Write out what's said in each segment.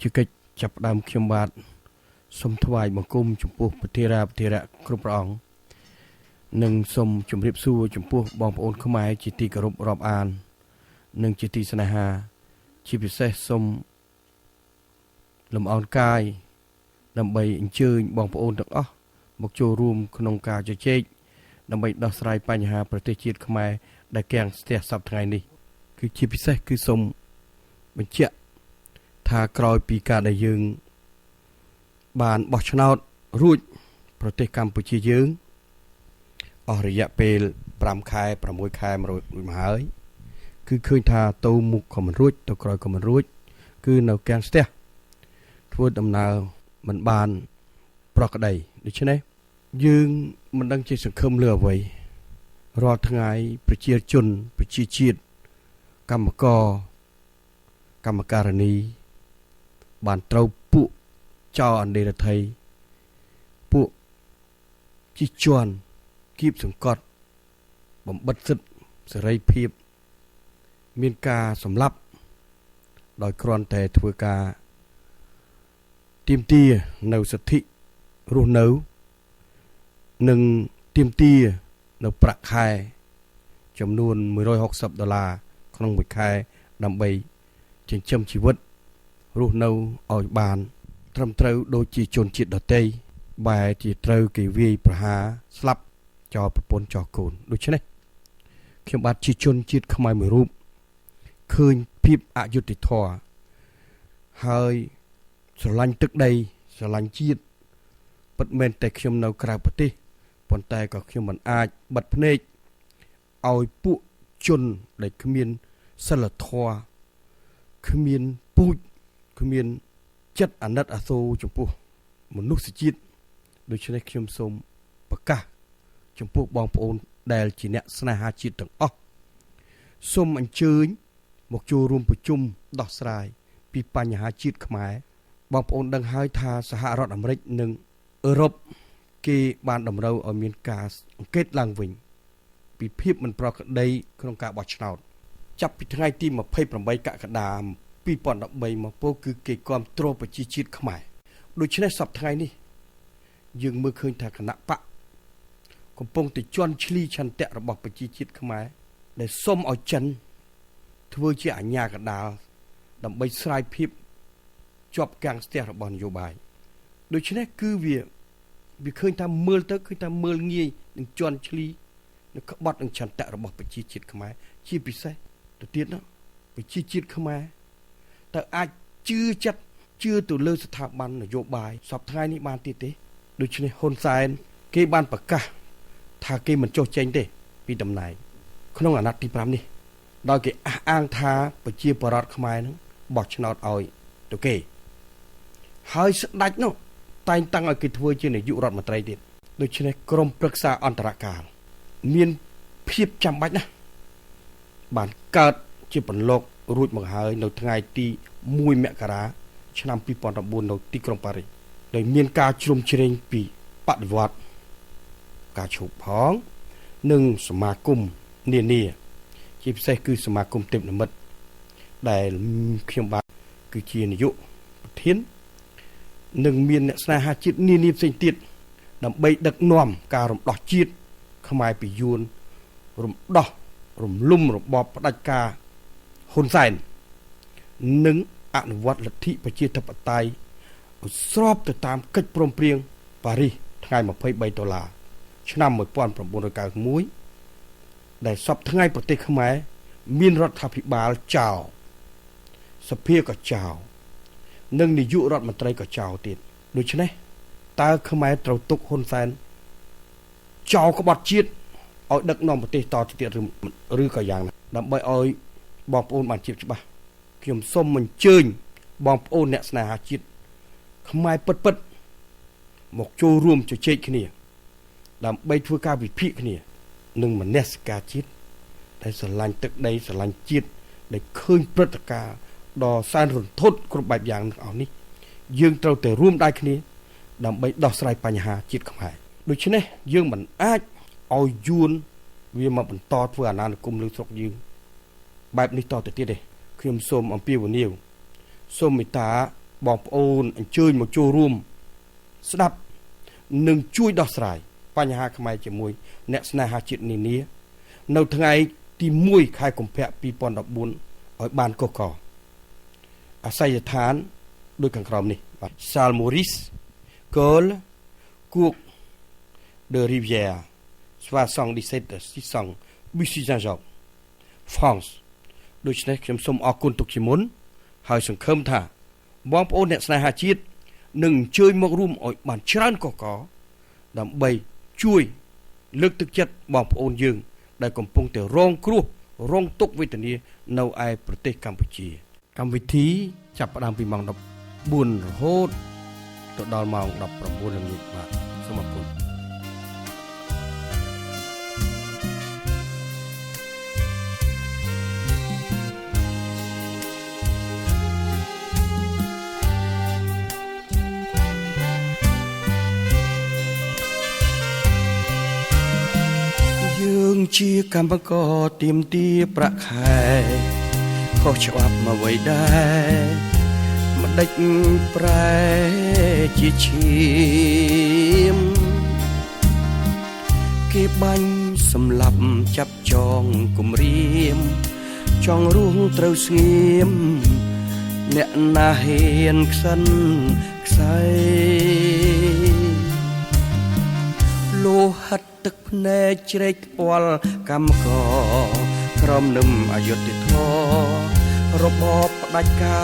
ជាកិច្ចចាប់ផ្ដើមខ្ញុំបាទសូមថ្វាយបង្គំចំពោះព្រះធេរាគ្រប់ព្រះអង្គនិងសូមជម្រាបសួរចំពោះបងប្អូនខ្មែរជាទីគោរពរាប់អាននិងជាទីស្នេហាជាពិសេសសូមលំអរកាយដើម្បីអញ្ជើញបងប្អូនទាំងអស់មកចូលរួមក្នុងការជជែកដើម្បីដោះស្រាយបញ្ហាប្រទេសជាតិខ្មែរដែលគាំងស្ទះសប្តាហ៍ថ្ងៃនេះគឺជាពិសេសគឺសូមបញ្ជាក់ថាក្រោយពីការដែលយើងបានបោះឆ្នោតរួចប្រទេសកម្ពុជាយើងអស់រយៈពេល5ខែ6ខែរួចមកហើយគឺឃើញថាទៅមុខក៏មិនរួចទៅក្រោយក៏មិនរួចគឺនៅគាំងស្ទះធ្វើដំណើរមិនបានប្រក្រតីដូច្នេះយើងមិនដឹងជាសង្ឃឹមលើអ្វីរាល់ថ្ងៃប្រជាជនប្រជាជាតិកម្មករកម្មការិនីបានត្រូវពួកចោរអន្តរថ័យពួកជិះជាន់គៀបសង្កត់បំបិទសិទ្ធិសេរីភាពមានការសម្លាប់ដោយគ្រាន់តែធ្វើការទាមទារនៅសិទ្ធិរស់នៅនិងទាមទារនៅប្រាក់ខែចំនួន$160ក្នុងមួយខែដើម្បីចិញ្ចឹមជីវិតរស់នៅឲ្យបានត្រឹមត្រូវដូចជាជនជាតិដទៃបែរជាត្រូវគេវាយប្រហារស្លាប់ចោលប្រពន្ធចោលកូនដូច្នេះខ្ញុំបាទជាជនជាតិខ្មែរមួយរូបឃើញភាពអយុត្តិធម៌ហើយស្រឡាញ់ទឹកដីស្រឡាញ់ជាតិពិតមែនតែខ្ញុំនៅក្រៅប្រទេសប៉ុន្តែក៏ខ្ញុំមិនអាចបិទភ្នែកឲ្យពួកជនដែលគ្មានសិលធម៌គ្មានពូជគ្មានចិត្តអាណិតអាសូរចំពោះមនុស្សជាតិដូច្នេះខ្ញុំសូមប្រកាសចំពោះបងប្អូនដែលជាអ្នកស្នេហាជាតិទាំងអស់សូមអញ្ជើញមកចូលរួមប្រជុំដោះស្រាយពីបញ្ហាជាតិខ្មែរបងប្អូនដឹងហើយថាសហរដ្ឋអាមេរិកនិងអឺរ៉ុបគេបានតម្រូវឲ្យមានការអង្កេតឡើងវិញពីភាពមិនប្រក្រតីក្នុងការបោះឆ្នោតចាប់ពីថ្ងៃទី28កក្កដា2013មកពោលគឺគេគាំទ្រប្រជាជាតិខ្មែរដូច្នេះសប្តាហ៍ថ្ងៃនេះយើងមើលឃើញថាគណៈបកកំពុងតែជន់ឈ្លីឆន្ទៈរបស់ប្រជាជាតិខ្មែរដែលសុំឲ្យចិនធ្វើជាអាញាកដាលដើម្បីស្រាយភាពជាប់កាំងស្ទះរបស់នយោបាយដូច្នេះគឺវាឃើញថាមើលទៅឃើញថាមើលងាយនឹងជន់ឈ្លីនឹងក្បត់នឹងឆន្ទៈរបស់ប្រជាជាតិខ្មែរជាពិសេសទៅទៀតណាប្រជាជាតិខ្មែរតើអាចជឿចិត្តជឿទៅលើស្ថាប័ននយោបាយសពថ្ងៃនេះបានទៀតទេដូច្នេះហ៊ុនសែនគេបានប្រកាសថាគេមិនចុះចេញទេពីតំណែងក្នុងអាណត្តិទី5នេះដោយគេអះអាងថាប្រជាពលរដ្ឋខ្មែរនឹងបោះឆ្នោតឲ្យទៅគេហើយស្ដេចនោះតែងតាំងឲ្យគេធ្វើជានាយករដ្ឋមន្ត្រីទៀតដូច្នេះក្រមប្រឹក្សាអន្តរកាលមានភាពចាំបាច់ណាស់បានកើតជាបន្លករួចមកហើយនៅថ្ងៃទី1មករាឆ្នាំ2019នៅទីក្រុងប៉ារីសដោយមានការជ្រុំជ្រែងពីបដិវត្តការឈប់ផងនិងសមាគមនានាជាពិសេសគឺសមាគមទេពនិមិត្តដែលខ្ញុំបាទគឺជានាយកប្រធាននិងមានអ្នកស្នេហាជាតិនានាផ្សេងទៀតដើម្បីដឹកនាំការរំដោះជាតិខ្មែរពីយួនរំដោះរំលំរបបផ្ដាច់ការហ៊ុនសែននិងអនុវត្តលទ្ធិប្រជាធិបតេយ្យឲ្យស្របទៅតាមកិច្ចព្រមព្រៀងប៉ារីសថ្ងៃ$23ឆ្នាំ1991ដែលសពថ្ងៃប្រទេសខ្មែរមានរដ្ឋាភិបាលចោលសភាក៏ចោលនិងនាយករដ្ឋមន្ត្រីក៏ចោលទៀតដូច្នេះតើខ្មែរត្រូវទុកហ៊ុនសែនចោលក្បត់ជាតិឲ្យដឹកនាំប្រទេសតទៅទៀតឬក៏យ៉ាងណាដើម្បីឲ្យបងប្អូនបានជៀបច្បាស់ខ្ញុំសូមអញ្ជើញបងប្អូនអ្នកស្នេហាជាតិខ្មែរពិតមកចូលរួមជជែកគ្នាដើម្បីធ្វើការវិភាគគ្នានឹងមនសិការជាតិដែលស្រឡាញ់ទឹកដីស្រឡាញ់ជាតិដែលឃើញព្រឹត្តិការណ៍ដ៏សែនរន្ធត់គ្រប់បែបយ៉ាងទាំងអស់នេះយើងត្រូវតែរួមដៃគ្នាដើម្បីដោះស្រាយបញ្ហាជាតិខ្មែរដូច្នេះយើងមិនអាចឲ្យយួនវាមកបន្តធ្វើអាណានិគមលើស្រុកយើងបែបនេះតទៅទៀតទេខ្ញុំសូមអំពាវនាវសូមមេត្តា បងប្អូនអញ្ជើញមកចូលរួមស្ដាប់និងជួយដោះស្រាយបញ្ហាខ្មែរជាមួយអ្នកស្នេហាជាតិនានានៅថ្ងៃទី1ខែកុម្ភៈ2014ឲ្យបានកកអាស័យដ្ឋានដូចខាងក្រោមនេះបាទ Salle Maurice Cole Cour de Rivière 77 600 Bussy Saint-Jacques France ដូច្នេះខ្ញុំសូមអរគុណទុកជាមុនហើយសង្ឃឹមថាបងប្អូនអ្នកស្នេហាជាតិនឹងអញ្ជើញមករួមឲ្យបានច្រើនកកដើម្បីជួយលើកទឹកចិត្តបងប្អូនយើងដែលកំពុងតែរងគ្រោះរងទុក្ខវេទនានៅឯប្រទេសកម្ពុជាកម្មវិធីចាប់ផ្ដើមពីម៉ោង 14 រហូតទៅដល់ម៉ោង 19 ល្ងាចបាទសូមអរគុណយើងជាកម្មករទៀមទាប្រាក់ខែខុសច្បាប់មកໄວដែរមិនដេចប្រែជាឈាមគេបាញ់សម្លាប់ចាប់ចងគំរាមចង់រស់ត្រូវស្ងៀមអ្នកណាហ៊ានខ្សិនខ្សែលោហិតទឹកភ្នែកជ្រែកផ្ពាល់កម្មករក្រមនឹមអយុត្តិធម៌របបផ្ដាច់កា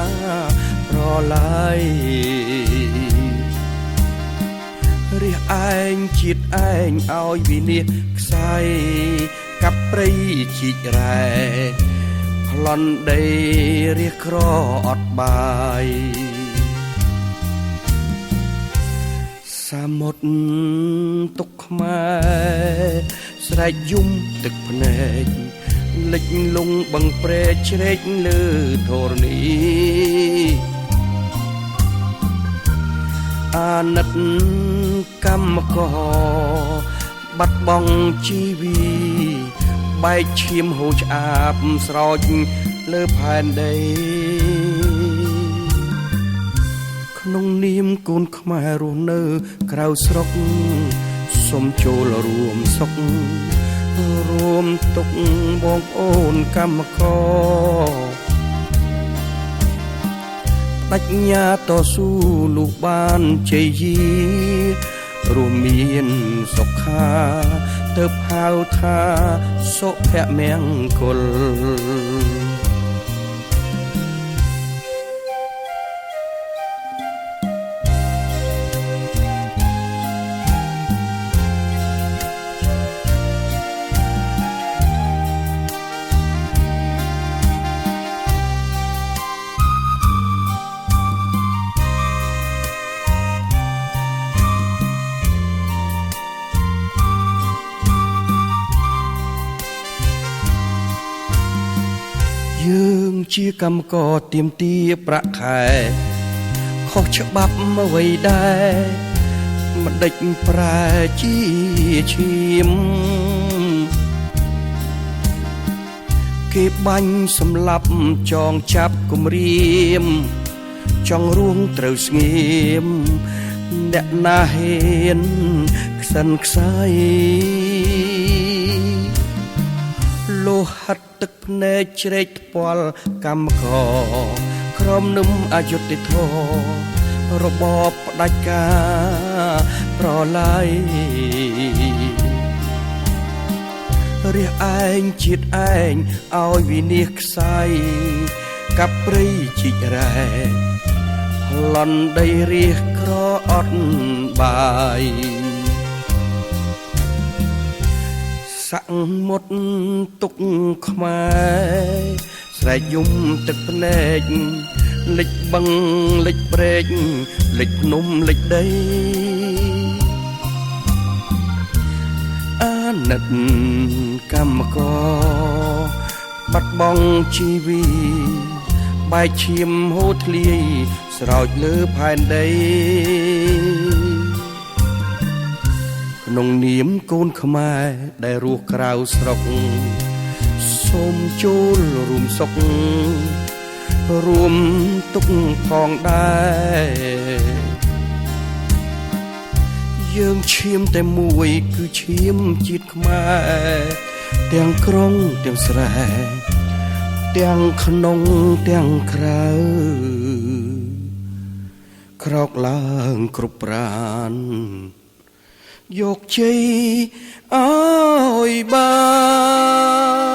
រប្រឡាយរះឯងជាតិឯងឲ្យវិនិច្ឆ័យខ្សែកាប់ព្រៃជីករ៉ែប្លន់ដីរះក្រអត់បាយសាមុតទុកខ្មែរស្រែកយំទឹកភ្នែកលិចលងបឹងព្រែកជ្រែកលើធរណីអាណិតកម្មករបាត់បង់ជីវីបែកឈាមហូរឆ្អាបស្រោចលើផែនដីក្នុងនាមកូនខ្មែររស់នៅក្រៅស្រុកសូមចូលរួមសុខរួមទុកបងប្អូនកម្មករបញ្ញាតស៊ូលុះបានជ័យយារួមមានសុខាទៅហៅថាសុភមង្គលយើងជាកម្មករទៀមទាប្រាក់ខែខុសច្បាប់មកໄວដែរមិនដេចប្រែជាឈាមគេបាញ់សម្លាប់ចងចាប់គំរាមចង់រួងត្រូវស្ងៀមអ្នកណាហ៊ានខ្សិនខ្សែលោហិតទឹកភ្នែកជ្រែកផ្ពាល់កម្មករក្រមនឹមអយុត្តិធម៌របបផ្ដាច់ការប្រឡាយរះឯងជាតិឯងឲ្យវិនិច្ឆ័យខ្សែកាប់ព្រៃជីករ៉ែប្លន់ដីរះក្រអត់បាយសាក់មុតទុកខ្មែរស្រែកយំទឹកភ្នែកលិចបឹងលិចព្រែកលិចភ្នំលិចដីអាណិតកម្មករបាត់បង់ជីវីបែកឈាមហូរធ្លាយស្រោចលើផែនដីក្នុងនាមកូនខ្មែរដែលរស់ក្រៅស្រុកសូមចូលរួមសុខ រួមទុកផងដែរយើងឈាមតែមួយគឺឈាមជាតិខ្មែរទាំងក្រុងទាំងស្រែទាំងក្នុងទាំងក្រៅក្រោកឡើងគ្រប់ប្រានយកជ័យឲ្យបាន